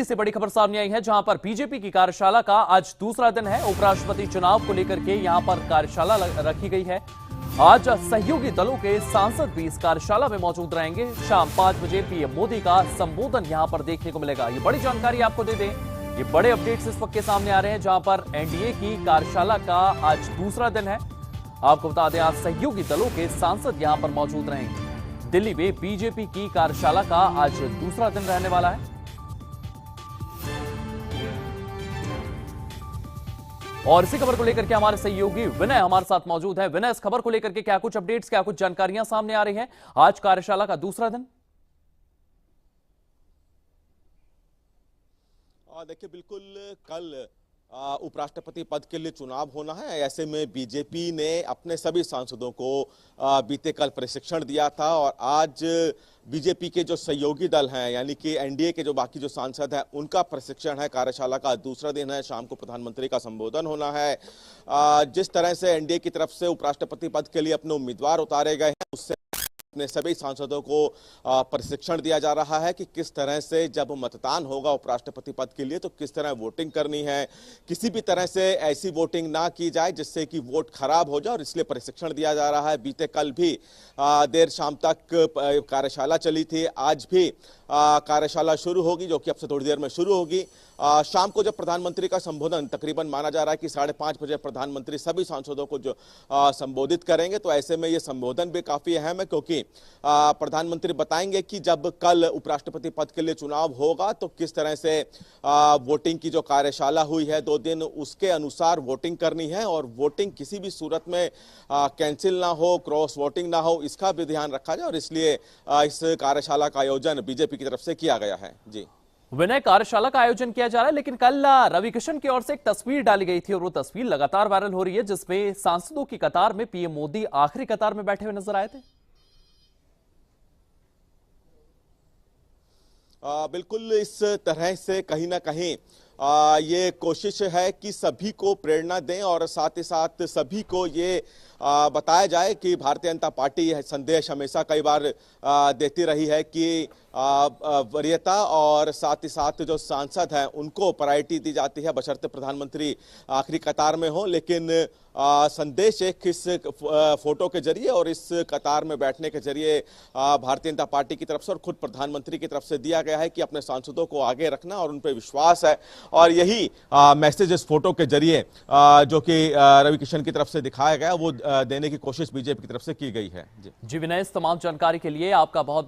से बड़ी खबर सामने आई है, जहां पर बीजेपी की कार्यशाला का आज दूसरा दिन है। उपराष्ट्रपति चुनाव को लेकर के यहां पर कार्यशाला रखी गई है। आज सहयोगी दलों के सांसद भी इस कार्यशाला में मौजूद रहेंगे। शाम 5 बजे पीएम मोदी का संबोधन यहां पर देखने को मिलेगा। ये बड़ी जानकारी आपको दे दें, ये बड़े अपडेट्स इस वक्त के सामने आ रहे हैं, जहां पर एनडीए की कार्यशाला का आज दूसरा दिन है। आपको बता दें, आज सहयोगी दलों के सांसद यहां पर मौजूद रहेंगे। दिल्ली में बीजेपी की कार्यशाला का आज दूसरा दिन रहने वाला है। और इसी खबर को लेकर के हमारे सहयोगी विनय हमारे साथ मौजूद है। विनय, इस खबर को लेकर के क्या कुछ अपडेट्स, क्या कुछ जानकारियां सामने आ रही हैं? आज कार्यशाला का दूसरा दिन। देखिए, बिल्कुल कल उपराष्ट्रपति पद के लिए चुनाव होना है। ऐसे में बीजेपी ने अपने सभी सांसदों को बीते कल प्रशिक्षण दिया था और आज बीजेपी के जो सहयोगी दल हैं, यानी कि एनडीए के जो बाकी जो सांसद हैं, उनका प्रशिक्षण है। कार्यशाला का दूसरा दिन है। शाम को प्रधानमंत्री का संबोधन होना है। जिस तरह से एनडीए की तरफ से उपराष्ट्रपति पद के लिए अपने उम्मीदवार उतारे गए हैं, उससे अपने सभी सांसदों को प्रशिक्षण दिया जा रहा है कि किस तरह से जब मतदान होगा उपराष्ट्रपति पद के लिए तो किस तरह वोटिंग करनी है। किसी भी तरह से ऐसी वोटिंग ना की जाए जिससे कि वोट खराब हो जाए, और इसलिए प्रशिक्षण दिया जा रहा है। बीते कल भी देर शाम तक कार्यशाला चली थी। आज भी कार्यशाला शुरू होगी, जो कि अब से थोड़ी देर में शुरू होगी। शाम को जब प्रधानमंत्री का संबोधन, तकरीबन माना जा रहा है कि 5:30 बजे प्रधानमंत्री सभी सांसदों को जो संबोधित करेंगे, तो ऐसे में ये संबोधन भी काफी अहम है, क्योंकि प्रधानमंत्री बताएंगे कि जब कल उपराष्ट्रपति पद के लिए चुनाव होगा तो किस तरह से वोटिंग की जो कार्यशाला हुई है 2 दिन, उसके अनुसार वोटिंग करनी है और वोटिंग किसी भी सूरत में कैंसिल ना हो, क्रॉस वोटिंग ना हो, इसका भी ध्यान रखा जाए। और इसलिए इस कार्यशाला का आयोजन बीजेपी की तरफ से किया गया है। जी विनय, कार्यशाला का आयोजन किया जा रहा है, लेकिन कल रविकिशन की ओर से एक तस्वीर डाली गई थी और वो तस्वीर लगातार वायरल हो रही है, जिसमें सांसदों की कतार में पीएम मोदी आखिरी कतार में बैठे हुए नजर आए थे। बिल्कुल इस तरह से कहीं ना कहीं ये कोशिश है कि सभी को प्रेरणा दें और साथ ही साथ सभी को ये बताया जाए कि भारतीय जनता पार्टी संदेश हमेशा कई बार देती रही है कि वरीयता और साथ ही साथ जो सांसद हैं उनको प्रायोरिटी दी जाती है, बशर्ते प्रधानमंत्री आखिरी कतार में हो। लेकिन संदेश एक इस फोटो के जरिए और इस कतार में बैठने के जरिए भारतीय जनता पार्टी की तरफ से और खुद प्रधानमंत्री की तरफ से दिया गया है कि अपने सांसदों को आगे रखना और उन पर विश्वास है। और यही मैसेज इस फोटो के जरिए जो कि रविकिशन की तरफ से दिखाया गया, वो देने की कोशिश बीजेपी की तरफ से की गई है। जी विनय, इस तमाम जानकारी के लिए आपका बहुत बहुत